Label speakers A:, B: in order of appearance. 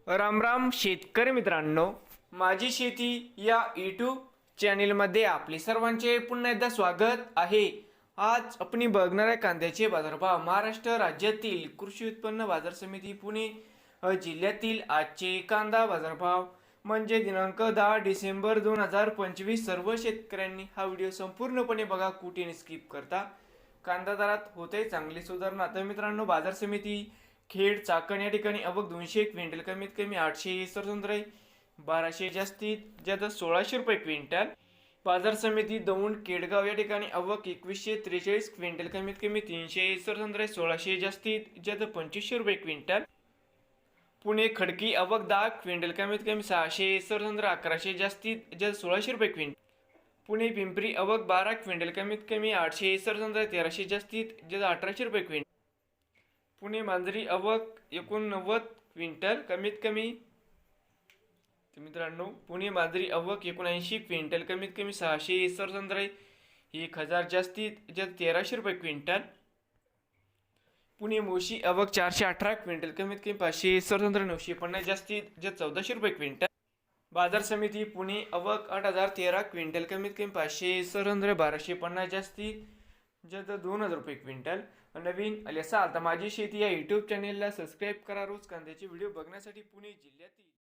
A: राम राम शेतकरी मित्रांनो, माझी शेती या यूट्यूब चॅनेलमध्ये आपले सर्वांचे पुन्हा एकदा स्वागत आहे। आज आपण बघणार आहे कांद्याचे बाजारभाव। महाराष्ट्र राज्यातील कृषी उत्पन्न बाजार समिती पुणे जिल्ह्यातील आजचे कांदा बाजारभाव म्हणजे दिनांक 10 डिसेंबर 2025। सर्व शेतकऱ्यांनी हा व्हिडिओ संपूर्णपणे बघा, कुठे स्किप करता। कांदा दरात होते चांगली सुधारणा। तर मित्रांनो, बाजार समिती खेड चाकण या ठिकाणी आवक 200 क्विंटल कमीत कमी 800 सरसंत्रा 1200 जास्तीत जास्त 1600 रुपये क्विंटल। बाजार समिती दौंड केडगाव या ठिकाणी आवक 2143 क्विंटल कमीत कमी 300 सरसंत्रा 1600 जास्तीत जास्त 2500 रुपये क्विंटल। पुणे खडकी आवक 10 क्विंटल कमीत कमी 600 सरसंत्रा 1100 जास्तीत जास्त 1600 रुपये क्विंटल। पुणे पिंपरी आवक 12 क्विंटल कमीत कमी 800 सरसंत्रा 1300 जास्तीत जास्त 1800 रुपये क्विंटल। पुणे मांजरी आवक 89 क्विंटल कमीत कमी। तर मित्रांनो, पुणे मांजरी आवक 79 क्विंटल कमीत कमी 600 सरसंत्रा 1000 जास्तीत जास्त 1300 रुपये क्विंटल। पुणे मोशी आवक 418 क्विंटल कमीत कमी 500 सरसंत्रा 950 जास्तीत जास्त 1400 रुपये क्विंटल। बाजार समिती पुणे आवक 8013 क्विंटल कमीत कमी 500 सरसंत्रा 1250 जास्तीत जास्त 2000 रुपये क्विंटल। नवीन आले असाल तर माझी शेती या यूट्यूब चॅनेलला सबस्क्राईब करा। रोज कांद्याचे व्हिडिओ बघण्यासाठी पुणे जिल्ह्यातील